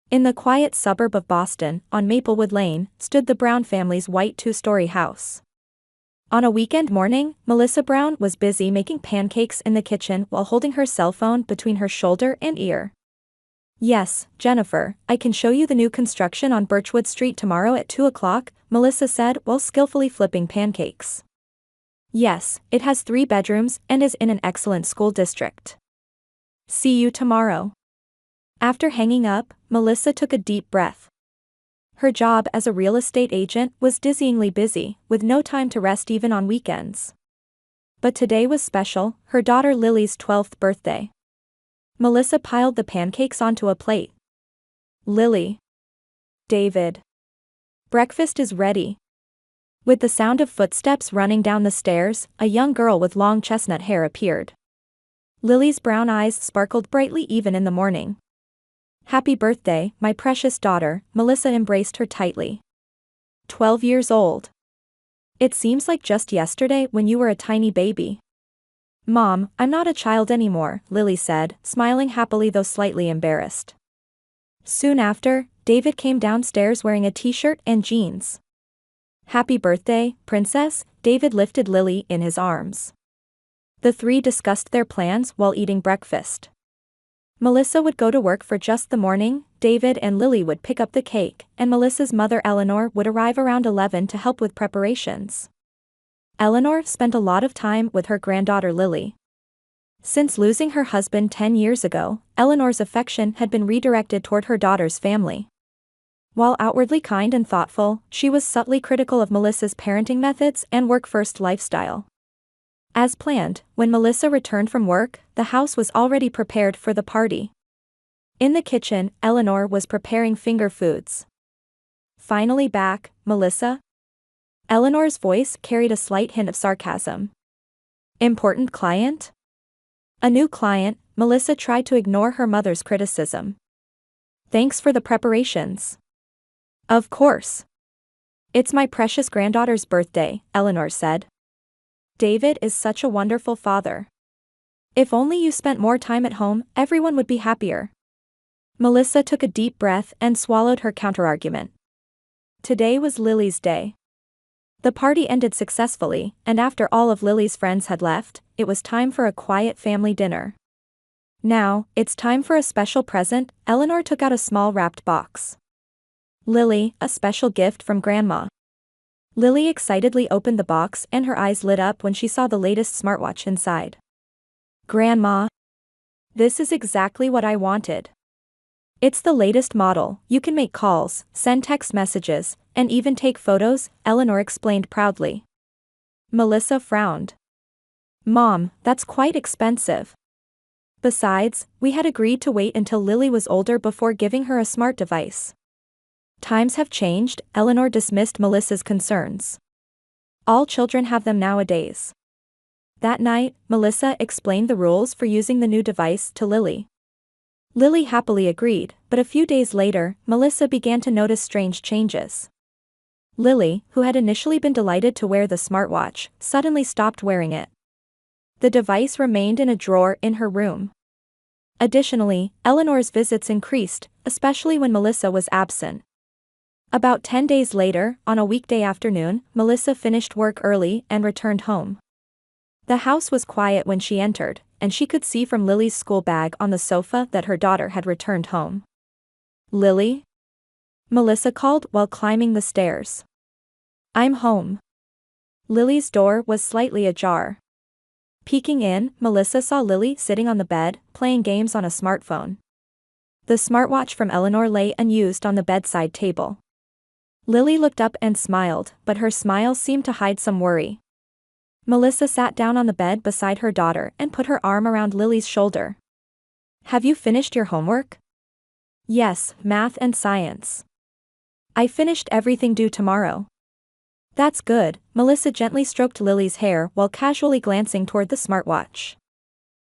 In the quiet suburb of Boston, on Maplewood Lane, stood the Brown family's white two-story house. On a weekend morning, Melissa Brown was busy making pancakes in the kitchen while holding her cell phone between her shoulder and ear. "Yes, Jennifer, I can show you the new construction on Birchwood Street tomorrow at 2 o'clock, Melissa said while skillfully flipping pancakes. "Yes, it has 3 bedrooms and is in an excellent school district. See you tomorrow." After hanging up, Melissa took a deep breath. Her job as a real estate agent was dizzyingly busy, with no time to rest even on weekends. But today was special, her daughter Lily's 12th birthday. Melissa piled the pancakes onto a plate. "Lily. David. Breakfast is ready." With the sound of footsteps running down the stairs, a young girl with long chestnut hair appeared. Lily's brown eyes sparkled brightly even in the morning. "Happy birthday, my precious daughter," Melissa embraced her tightly. 12 years old. "It seems like just yesterday when you were a tiny baby." "Mom, I'm not a child anymore," Lily said, smiling happily though slightly embarrassed. Soon after, David came downstairs wearing a t-shirt and jeans. "Happy birthday, princess," David lifted Lily in his arms. The three discussed their plans while eating breakfast. Melissa would go to work for just the morning, David and Lily would pick up the cake, and Melissa's mother Eleanor would arrive around 11 to help with preparations. Eleanor spent a lot of time with her granddaughter Lily. Since losing her husband 10 years ago, Eleanor's affection had been redirected toward her daughter's family. While outwardly kind and thoughtful, she was subtly critical of Melissa's parenting methods and work-first lifestyle. As planned, when Melissa returned from work, the house was already prepared for the party. In the kitchen, Eleanor was preparing finger foods. "Finally back, Melissa?" Eleanor's voice carried a slight hint of sarcasm. "Important client?" "A new client," Melissa tried to ignore her mother's criticism. "Thanks for the preparations." "Of course. It's my precious granddaughter's birthday," Eleanor said. "David is such a wonderful father. If only you spent more time at home, everyone would be happier." Melissa took a deep breath and swallowed her counterargument. Today was Lily's day. The party ended successfully, and after all of Lily's friends had left, it was time for a quiet family dinner. "Now, it's time for a special present," Eleanor took out a small wrapped box. "Lily, a special gift from Grandma." Lily excitedly opened the box and her eyes lit up when she saw the latest smartwatch inside. "Grandma. This is exactly what I wanted. It's the latest model, you can make calls, send text messages, and even take photos," Eleanor explained proudly. Melissa frowned. "Mom, that's quite expensive. Besides, we had agreed to wait until Lily was older before giving her a smart device." "Times have changed," Eleanor dismissed Melissa's concerns. "All children have them nowadays." That night, Melissa explained the rules for using the new device to Lily. Lily happily agreed, but a few days later, Melissa began to notice strange changes. Lily, who had initially been delighted to wear the smartwatch, suddenly stopped wearing it. The device remained in a drawer in her room. Additionally, Eleanor's visits increased, especially when Melissa was absent. About 10 days later, on a weekday afternoon, Melissa finished work early and returned home. The house was quiet when she entered, and she could see from Lily's school bag on the sofa that her daughter had returned home. "Lily?" Melissa called while climbing the stairs. "I'm home." Lily's door was slightly ajar. Peeking in, Melissa saw Lily sitting on the bed, playing games on a smartphone. The smartwatch from Eleanor lay unused on the bedside table. Lily looked up and smiled, but her smile seemed to hide some worry. Melissa sat down on the bed beside her daughter and put her arm around Lily's shoulder. "Have you finished your homework?" "Yes, math and science. I finished everything due tomorrow." "That's good," Melissa gently stroked Lily's hair while casually glancing toward the smartwatch.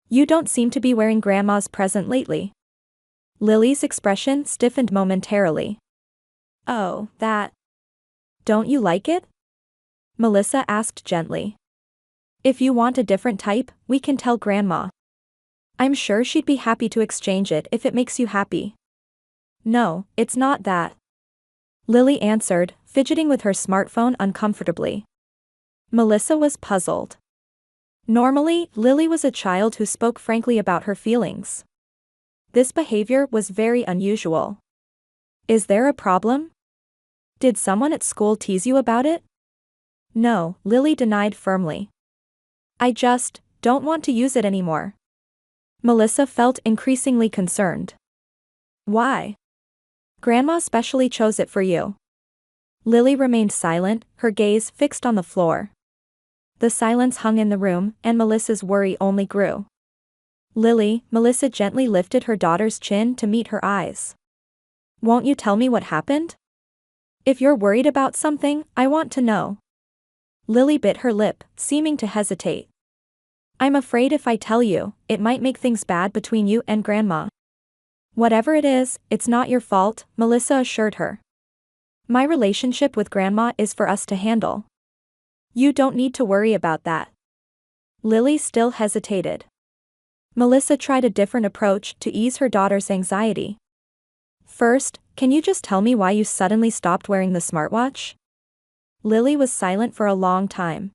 "You don't seem to be wearing Grandma's present lately." Lily's expression stiffened momentarily. "Oh, that. Don't you like it?" Melissa asked gently. "If you want a different type, we can tell Grandma. I'm sure she'd be happy to exchange it if it makes you happy." No, it's not that. Lily answered, fidgeting with her smartphone uncomfortably. Melissa was puzzled. Normally, Lily was a child who spoke frankly about her feelings. This behavior was very unusual. Is there a problem? Did someone at school tease you about it? No, Lily denied firmly. I just don't want to use it anymore. Melissa felt increasingly concerned. Why? Grandma specially chose it for you. Lily remained silent, her gaze fixed on the floor. The silence hung in the room, and Melissa's worry only grew. Lily, Melissa gently lifted her daughter's chin to meet her eyes. Won't you tell me what happened? If you're worried about something, I want to know. Lily bit her lip, seeming to hesitate. I'm afraid if I tell you, it might make things bad between you and Grandma. Whatever it is, it's not your fault, Melissa assured her. My relationship with Grandma is for us to handle. You don't need to worry about that. Lily still hesitated. Melissa tried a different approach to ease her daughter's anxiety. First, can you just tell me why you suddenly stopped wearing the smartwatch? Lily was silent for a long time.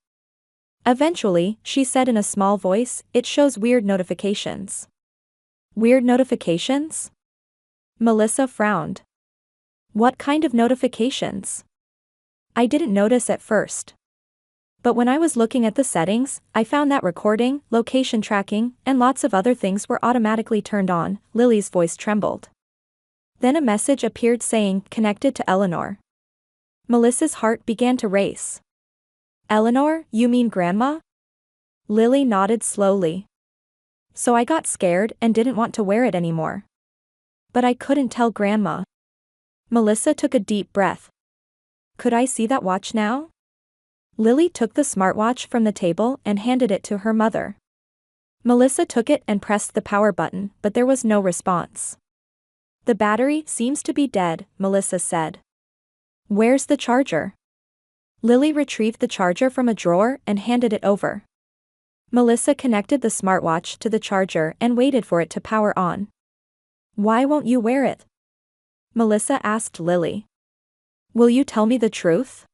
Eventually, she said in a small voice, it shows weird notifications. Weird notifications? Melissa frowned. What kind of notifications? I didn't notice at first. But when I was looking at the settings, I found that recording, location tracking, and lots of other things were automatically turned on. Lily's voice trembled. Then a message appeared saying, connected to Eleanor. Melissa's heart began to race. Eleanor, you mean Grandma? Lily nodded slowly. So I got scared and didn't want to wear it anymore. But I couldn't tell Grandma. Melissa took a deep breath. Could I see that watch now? Lily took the smartwatch from the table and handed it to her mother. Melissa took it and pressed the power button, but there was no response. The battery seems to be dead, Melissa said. Where's the charger? Lily retrieved the charger from a drawer and handed it over. Melissa connected the smartwatch to the charger and waited for it to power on. Why won't you wear it? Melissa asked Lily. Will you tell me the truth?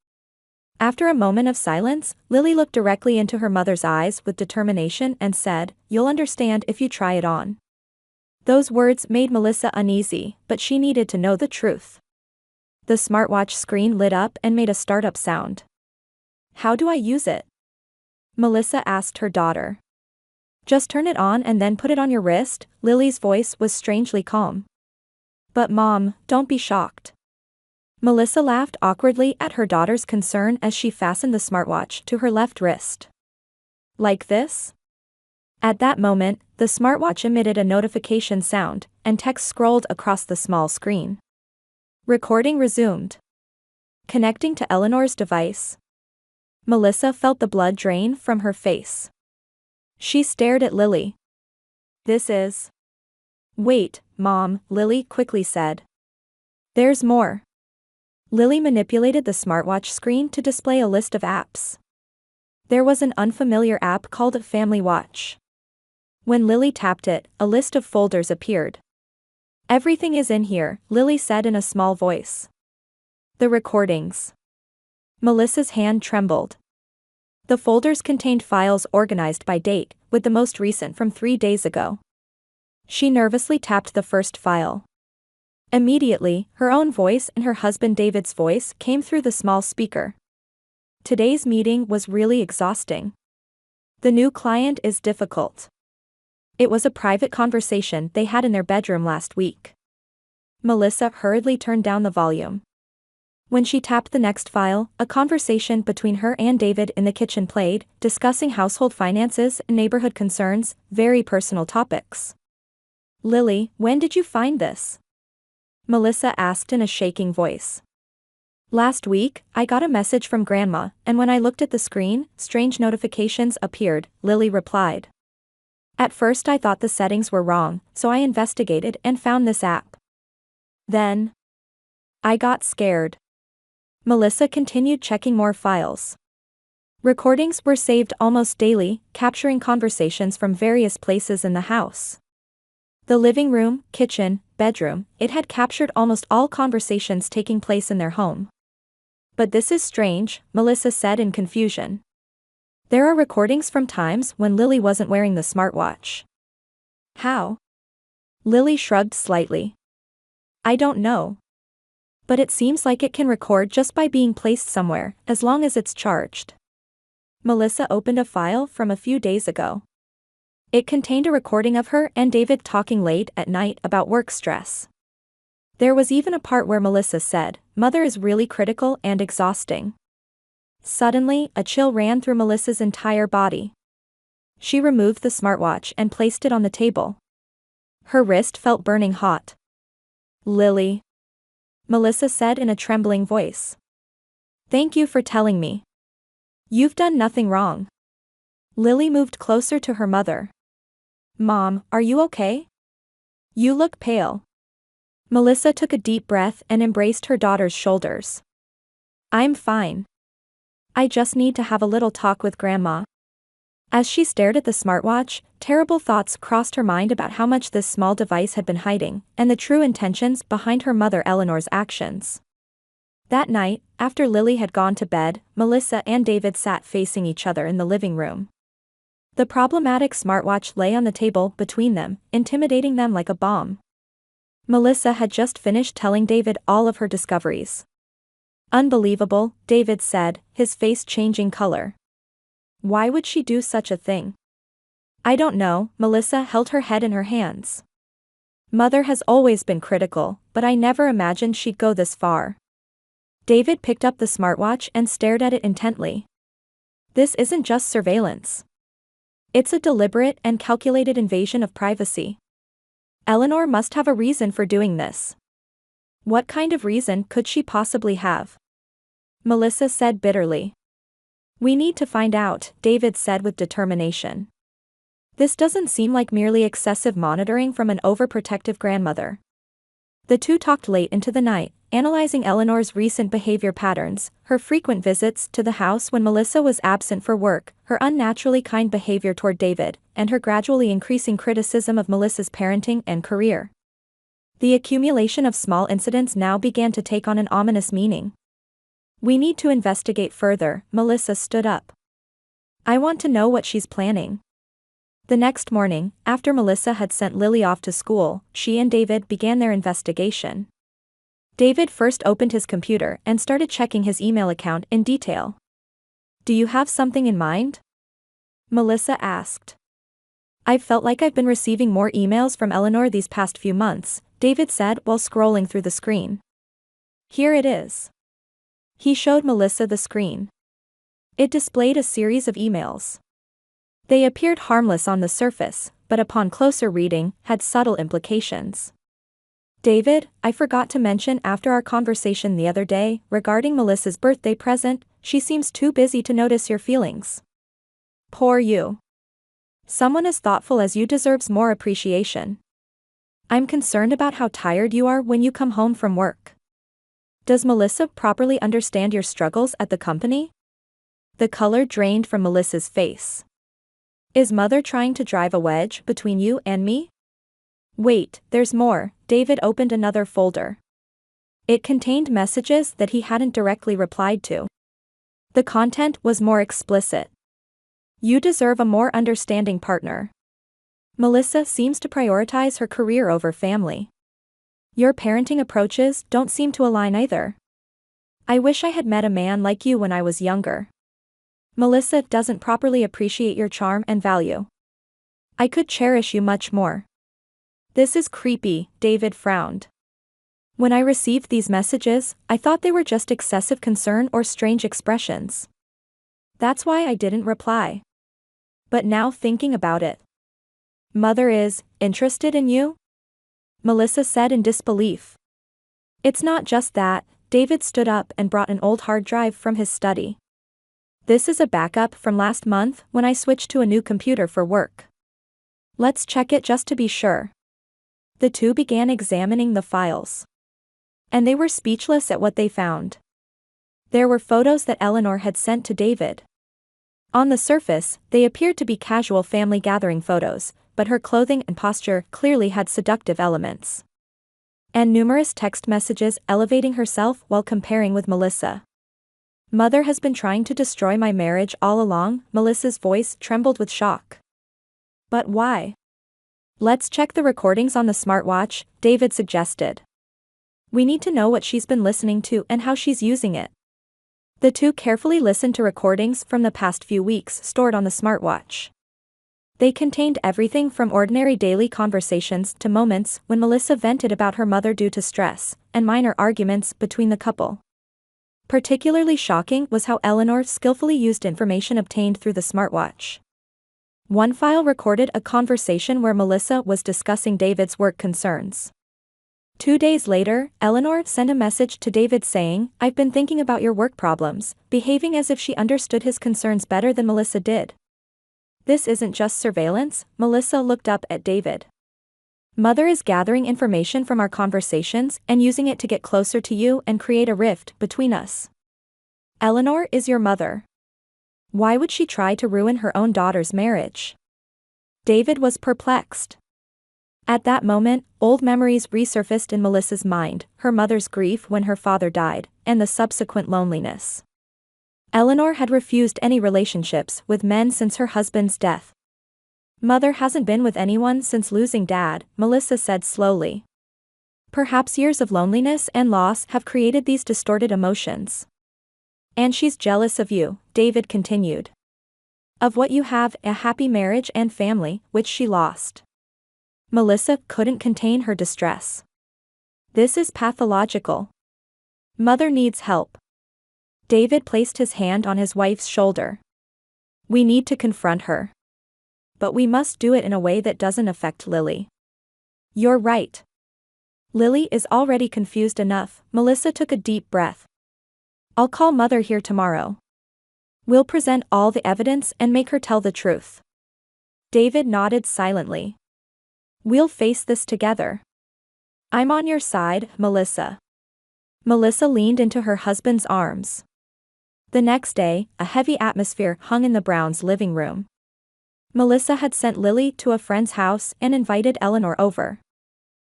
After a moment of silence, Lily looked directly into her mother's eyes with determination and said, You'll understand if you try it on. Those words made Melissa uneasy, but she needed to know the truth. The smartwatch screen lit up and made a startup sound. How do I use it? Melissa asked her daughter. Just turn it on and then put it on your wrist, Lily's voice was strangely calm. But Mom, don't be shocked. Melissa laughed awkwardly at her daughter's concern as she fastened the smartwatch to her left wrist. Like this? At that moment, the smartwatch emitted a notification sound, and text scrolled across the small screen. Recording resumed. Connecting to Eleanor's device. Melissa felt the blood drain from her face. She stared at Lily. This is... Wait, Mom, Lily quickly said. There's more. Lily manipulated the smartwatch screen to display a list of apps. There was an unfamiliar app called Family Watch. When Lily tapped it, a list of folders appeared. Everything is in here, Lily said in a small voice. The recordings. Melissa's hand trembled. The folders contained files organized by date, with the most recent from 3 days ago. She nervously tapped the first file. Immediately, her own voice and her husband David's voice came through the small speaker. Today's meeting was really exhausting. The new client is difficult. It was a private conversation they had in their bedroom last week. Melissa hurriedly turned down the volume. When she tapped the next file, a conversation between her and David in the kitchen played, discussing household finances and neighborhood concerns, very personal topics. Lily, when did you find this? Melissa asked in a shaking voice. Last week, I got a message from Grandma, and when I looked at the screen, strange notifications appeared, Lily replied. At first I thought the settings were wrong, so I investigated and found this app. Then, I got scared. Melissa continued checking more files. Recordings were saved almost daily, capturing conversations from various places in the house. The living room, kitchen, bedroom, it had captured almost all conversations taking place in their home. But this is strange, Melissa said in confusion. There are recordings from times when Lily wasn't wearing the smartwatch. How? Lily shrugged slightly. I don't know. But it seems like it can record just by being placed somewhere, as long as it's charged. Melissa opened a file from a few days ago. It contained a recording of her and David talking late at night about work stress. There was even a part where Melissa said, "Mother is really critical and exhausting." Suddenly, a chill ran through Melissa's entire body. She removed the smartwatch and placed it on the table. Her wrist felt burning hot. "Lily," Melissa said in a trembling voice. "Thank you for telling me. You've done nothing wrong." Lily moved closer to her mother. "Mom, are you okay? You look pale." Melissa took a deep breath and embraced her daughter's shoulders. "I'm fine. I just need to have a little talk with Grandma." As she stared at the smartwatch, terrible thoughts crossed her mind about how much this small device had been hiding, and the true intentions behind her mother Eleanor's actions. That night, after Lily had gone to bed, Melissa and David sat facing each other in the living room. The problematic smartwatch lay on the table between them, intimidating them like a bomb. Melissa had just finished telling David all of her discoveries. "Unbelievable," David said, his face changing color. "Why would she do such a thing?" "I don't know," Melissa held her head in her hands. "Mother has always been critical, but I never imagined she'd go this far." David picked up the smartwatch and stared at it intently. "This isn't just surveillance. It's a deliberate and calculated invasion of privacy. Eleanor must have a reason for doing this." "What kind of reason could she possibly have?" Melissa said bitterly. "We need to find out," David said with determination. "This doesn't seem like merely excessive monitoring from an overprotective grandmother." The two talked late into the night, analyzing Eleanor's recent behavior patterns, her frequent visits to the house when Melissa was absent for work, her unnaturally kind behavior toward David, and her gradually increasing criticism of Melissa's parenting and career. The accumulation of small incidents now began to take on an ominous meaning. "We need to investigate further," Melissa stood up. "I want to know what she's planning." The next morning, after Melissa had sent Lily off to school, she and David began their investigation. David first opened his computer and started checking his email account in detail. "Do you have something in mind?" Melissa asked. "I've felt like I've been receiving more emails from Eleanor these past few months," David said while scrolling through the screen. "Here it is." He showed Melissa the screen. It displayed a series of emails. They appeared harmless on the surface, but upon closer reading, had subtle implications. "David, I forgot to mention after our conversation the other day, regarding Melissa's birthday present, she seems too busy to notice your feelings. Poor you. Someone as thoughtful as you deserves more appreciation. I'm concerned about how tired you are when you come home from work. Does Melissa properly understand your struggles at the company?" The color drained from Melissa's face. "Is Mother trying to drive a wedge between you and me?" "Wait, there's more." David opened another folder. It contained messages that he hadn't directly replied to. The content was more explicit. "You deserve a more understanding partner. Melissa seems to prioritize her career over family. Your parenting approaches don't seem to align either. I wish I had met a man like you when I was younger. Melissa doesn't properly appreciate your charm and value. I could cherish you much more." "This is creepy," David frowned. "When I received these messages, I thought they were just excessive concern or strange expressions. That's why I didn't reply. But now thinking about it, Mother is interested in you?" Melissa said in disbelief. "It's not just that." David stood up and brought an old hard drive from his study. "This is a backup from last month when I switched to a new computer for work. Let's check it just to be sure." The two began examining the files. And they were speechless at what they found. There were photos that Eleanor had sent to David. On the surface, they appeared to be casual family gathering photos, but her clothing and posture clearly had seductive elements. And numerous text messages elevating herself while comparing with Melissa. Mother has been trying to destroy my marriage all along, Melissa's voice trembled with shock. But why? Let's check the recordings on the smartwatch, David suggested. We need to know what she's been listening to and how she's using it. The two carefully listened to recordings from the past few weeks stored on the smartwatch. They contained everything from ordinary daily conversations to moments when Melissa vented about her mother due to stress, and minor arguments between the couple. Particularly shocking was how Eleanor skillfully used information obtained through the smartwatch. One file recorded a conversation where Melissa was discussing David's work concerns. 2 days later, Eleanor sent a message to David saying, "I've been thinking about your work problems," behaving as if she understood his concerns better than Melissa did. This isn't just surveillance, Melissa looked up at David. Mother is gathering information from our conversations and using it to get closer to you and create a rift between us. Eleanor is your mother. Why would she try to ruin her own daughter's marriage? David was perplexed. At that moment, old memories resurfaced in Melissa's mind, her mother's grief when her father died, and the subsequent loneliness. Eleanor had refused any relationships with men since her husband's death. Mother hasn't been with anyone since losing Dad, Melissa said slowly. Perhaps years of loneliness and loss have created these distorted emotions. And she's jealous of you, David continued. Of what you have, a happy marriage and family, which she lost. Melissa couldn't contain her distress. This is pathological. Mother needs help. David placed his hand on his wife's shoulder. We need to confront her. But we must do it in a way that doesn't affect Lily. You're right. Lily is already confused enough, Melissa took a deep breath. I'll call Mother here tomorrow. We'll present all the evidence and make her tell the truth. David nodded silently. We'll face this together. I'm on your side, Melissa. Melissa leaned into her husband's arms. The next day, a heavy atmosphere hung in the Browns' living room. Melissa had sent Lily to a friend's house and invited Eleanor over.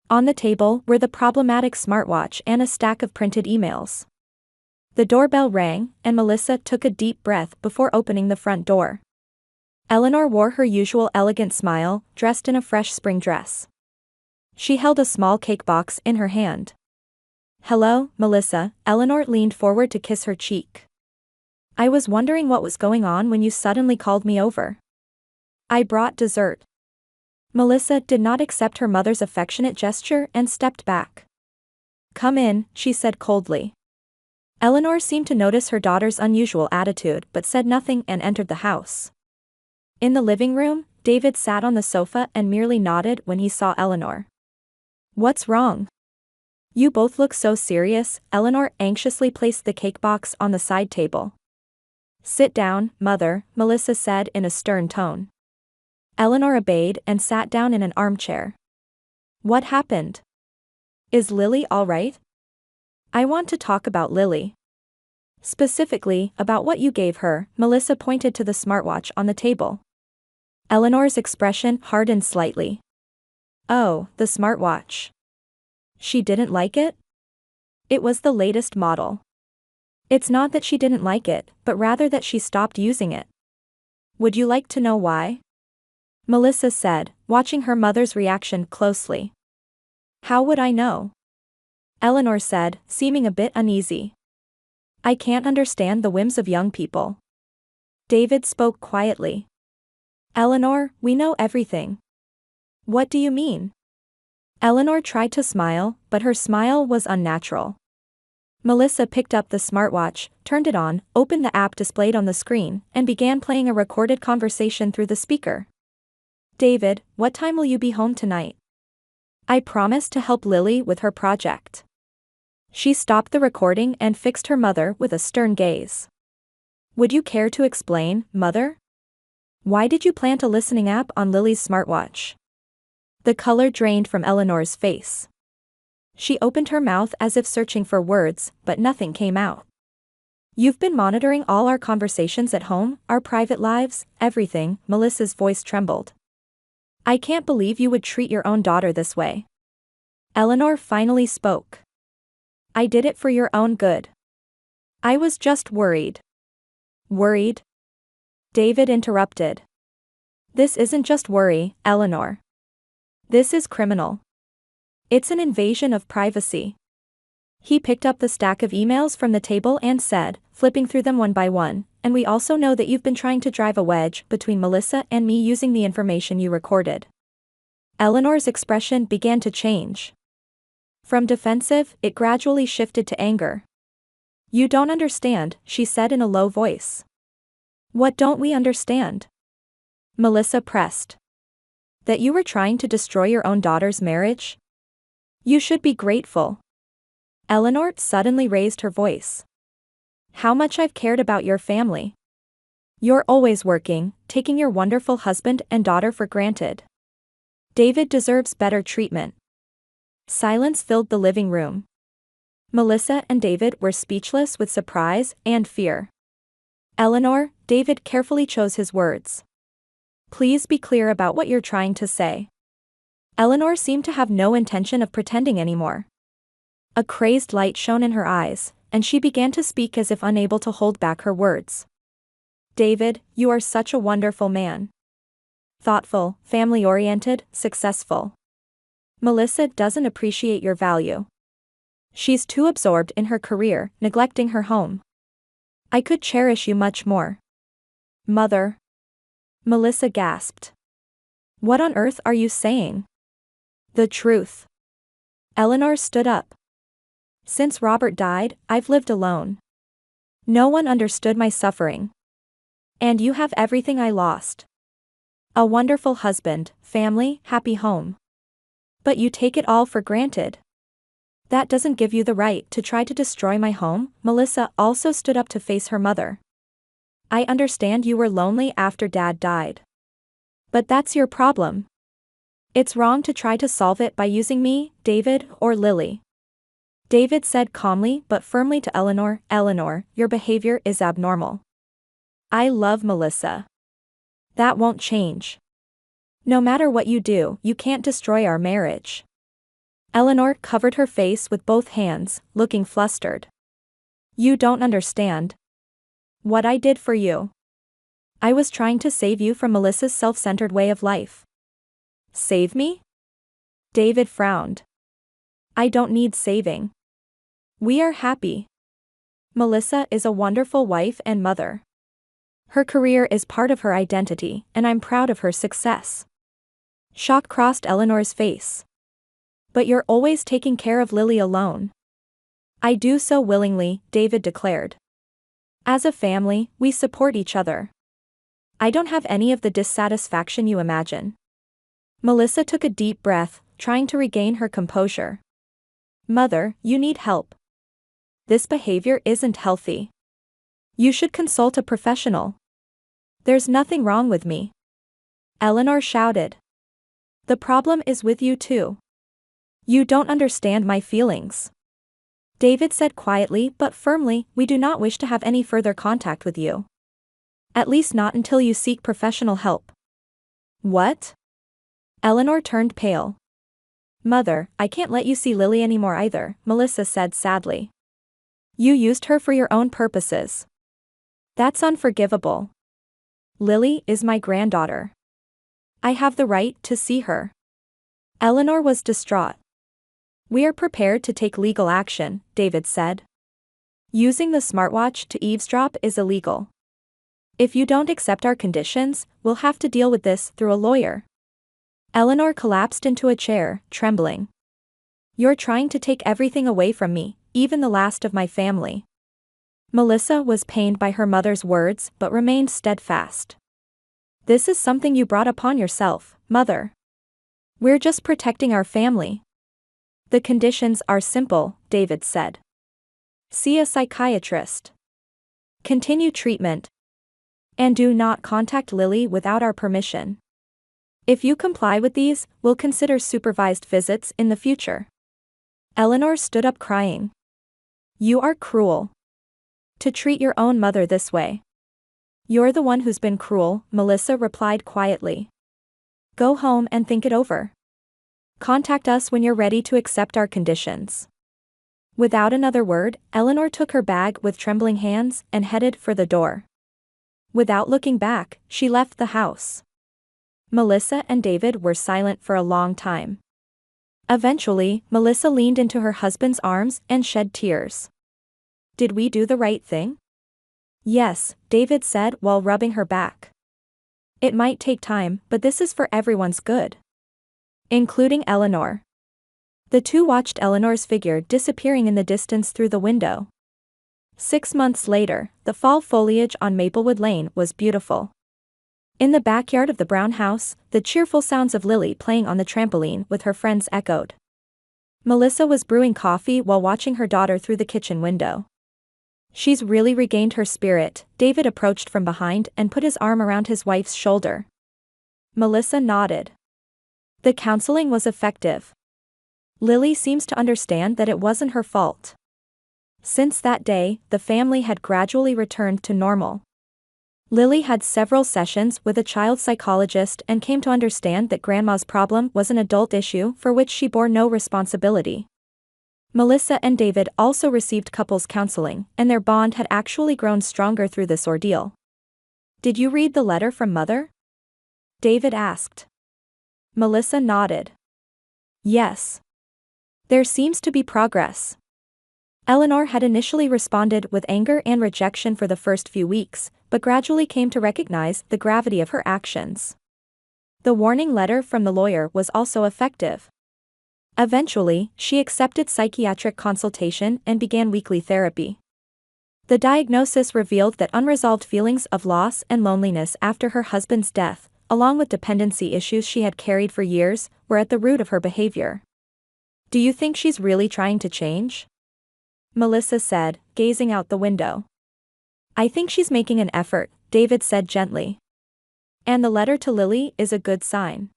On the table were the problematic smartwatch and a stack of printed emails. The doorbell rang, and Melissa took a deep breath before opening the front door. Eleanor wore her usual elegant smile, dressed in a fresh spring dress. She held a small cake box in her hand. Hello, Melissa, Eleanor leaned forward to kiss her cheek. I was wondering what was going on when you suddenly called me over. I brought dessert. Melissa did not accept her mother's affectionate gesture and stepped back. Come in, she said coldly. Eleanor seemed to notice her daughter's unusual attitude but said nothing and entered the house. In the living room, David sat on the sofa and merely nodded when he saw Eleanor. What's wrong? You both look so serious, Eleanor anxiously placed the cake box on the side table. Sit down, Mother, Melissa said in a stern tone. Eleanor obeyed and sat down in an armchair. What happened? Is Lily all right? I want to talk about Lily. Specifically, about what you gave her, Melissa pointed to the smartwatch on the table. Eleanor's expression hardened slightly. Oh, the smartwatch. She didn't like it? It was the latest model. It's not that she didn't like it, but rather that she stopped using it. Would you like to know why? Melissa said, watching her mother's reaction closely. How would I know? Eleanor said, seeming a bit uneasy. I can't understand the whims of young people. David spoke quietly. Eleanor, we know everything. What do you mean? Eleanor tried to smile, but her smile was unnatural. Melissa picked up the smartwatch, turned it on, opened the app displayed on the screen, and began playing a recorded conversation through the speaker. David, what time will you be home tonight? I promised to help Lily with her project. She stopped the recording and fixed her mother with a stern gaze. Would you care to explain, Mother? Why did you plant a listening app on Lily's smartwatch? The color drained from Eleanor's face. She opened her mouth as if searching for words, but nothing came out. You've been monitoring all our conversations at home, our private lives, everything, Melissa's voice trembled. I can't believe you would treat your own daughter this way. Eleanor finally spoke. I did it for your own good. I was just worried. Worried? David interrupted. This isn't just worry, Eleanor. This is criminal. It's an invasion of privacy. He picked up the stack of emails from the table and said, flipping through them one by one, and we also know that you've been trying to drive a wedge between Melissa and me using the information you recorded. Eleanor's expression began to change. From defensive, it gradually shifted to anger. You don't understand, she said in a low voice. What don't we understand? Melissa pressed. That you were trying to destroy your own daughter's marriage? You should be grateful. Eleanor suddenly raised her voice. How much I've cared about your family. You're always working, taking your wonderful husband and daughter for granted. David deserves better treatment. Silence filled the living room. Melissa and David were speechless with surprise and fear. Eleanor, David carefully chose his words. Please be clear about what you're trying to say. Eleanor seemed to have no intention of pretending anymore. A crazed light shone in her eyes, and she began to speak as if unable to hold back her words. David, you are such a wonderful man. Thoughtful, family-oriented, successful. Melissa doesn't appreciate your value. She's too absorbed in her career, neglecting her home. I could cherish you much more. Mother. Melissa gasped. What on earth are you saying? The truth. Eleanor stood up. Since Robert died, I've lived alone. No one understood my suffering. And you have everything I lost. A wonderful husband, family, happy home. But you take it all for granted. That doesn't give you the right to try to destroy my home. Melissa also stood up to face her mother. I understand you were lonely after Dad died. But that's your problem. It's wrong to try to solve it by using me, David, or Lily. David said calmly but firmly to Eleanor, Eleanor, your behavior is abnormal. I love Melissa. That won't change. No matter what you do, you can't destroy our marriage. Eleanor covered her face with both hands, looking flustered. You don't understand. What I did for you. I was trying to save you from Melissa's self-centered way of life. Save me? David frowned. I don't need saving. We are happy. Melissa is a wonderful wife and mother. Her career is part of her identity, and I'm proud of her success. Shock crossed Eleanor's face. But you're always taking care of Lily alone. I do so willingly, David declared. As a family, we support each other. I don't have any of the dissatisfaction you imagine. Melissa took a deep breath, trying to regain her composure. Mother, you need help. This behavior isn't healthy. You should consult a professional. There's nothing wrong with me. Eleanor shouted. The problem is with you too. You don't understand my feelings. David said quietly but firmly, we do not wish to have any further contact with you. At least not until you seek professional help. What? Eleanor turned pale. Mother, I can't let you see Lily anymore either, Melissa said sadly. You used her for your own purposes. That's unforgivable. Lily is my granddaughter. I have the right to see her. Eleanor was distraught. We are prepared to take legal action, David said. Using the smartwatch to eavesdrop is illegal. If you don't accept our conditions, we'll have to deal with this through a lawyer. Eleanor collapsed into a chair, trembling. You're trying to take everything away from me, even the last of my family. Melissa was pained by her mother's words but remained steadfast. This is something you brought upon yourself, Mother. We're just protecting our family. The conditions are simple, David said. See a psychiatrist. Continue treatment. And do not contact Lily without our permission. If you comply with these, we'll consider supervised visits in the future. Eleanor stood up crying. You are cruel. To treat your own mother this way. You're the one who's been cruel, Melissa replied quietly. Go home and think it over. Contact us when you're ready to accept our conditions. Without another word, Eleanor took her bag with trembling hands and headed for the door. Without looking back, she left the house. Melissa and David were silent for a long time. Eventually, Melissa leaned into her husband's arms and shed tears. Did we do the right thing? Yes, David said while rubbing her back. It might take time, but this is for everyone's good. Including Eleanor. The two watched Eleanor's figure disappearing in the distance through the window. 6 months later, the fall foliage on Maplewood Lane was beautiful. In the backyard of the Brown house, the cheerful sounds of Lily playing on the trampoline with her friends echoed. Melissa was brewing coffee while watching her daughter through the kitchen window. She's really regained her spirit, David approached from behind and put his arm around his wife's shoulder. Melissa nodded. The counseling was effective. Lily seems to understand that it wasn't her fault. Since that day, the family had gradually returned to normal. Lily had several sessions with a child psychologist and came to understand that Grandma's problem was an adult issue for which she bore no responsibility. Melissa and David also received couples counseling, and their bond had actually grown stronger through this ordeal. Did you read the letter from Mother? David asked. Melissa nodded. Yes. There seems to be progress. Eleanor had initially responded with anger and rejection for the first few weeks, but gradually came to recognize the gravity of her actions. The warning letter from the lawyer was also effective. Eventually, she accepted psychiatric consultation and began weekly therapy. The diagnosis revealed that unresolved feelings of loss and loneliness after her husband's death, along with dependency issues she had carried for years, were at the root of her behavior. Do you think she's really trying to change? Melissa said, gazing out the window. I think she's making an effort, David said gently. And the letter to Lily is a good sign.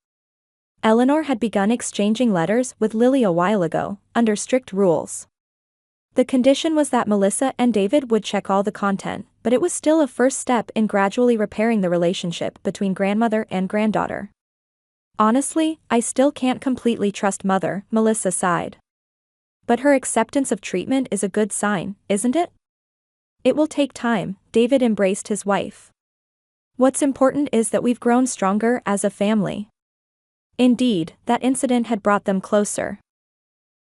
Eleanor had begun exchanging letters with Lily a while ago, under strict rules. The condition was that Melissa and David would check all the content, but it was still a first step in gradually repairing the relationship between grandmother and granddaughter. Honestly, I still can't completely trust Mother, Melissa sighed. But her acceptance of treatment is a good sign, isn't it? It will take time, David embraced his wife. What's important is that we've grown stronger as a family. Indeed, that incident had brought them closer.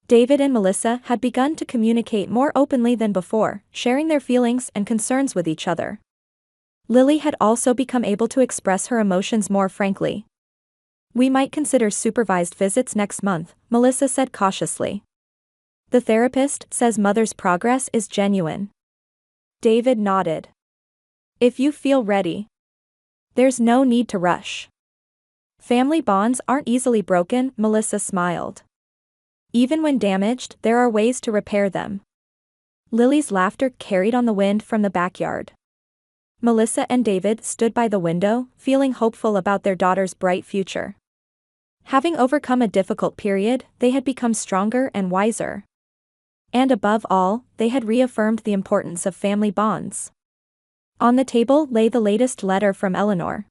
David and Melissa had begun to communicate more openly than before, sharing their feelings and concerns with each other. Lily had also become able to express her emotions more frankly. We might consider supervised visits next month, Melissa said cautiously. The therapist says Mother's progress is genuine. David nodded. If you feel ready. There's no need to rush. Family bonds aren't easily broken, Melissa smiled. Even when damaged, there are ways to repair them. Lily's laughter carried on the wind from the backyard. Melissa and David stood by the window, feeling hopeful about their daughter's bright future. Having overcome a difficult period, they had become stronger and wiser. And above all, they had reaffirmed the importance of family bonds. On the table lay the latest letter from Eleanor.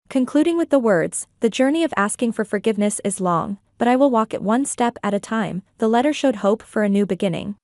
Concluding with the words, "The journey of asking for forgiveness is long, but I will walk it one step at a time," the letter showed hope for a new beginning.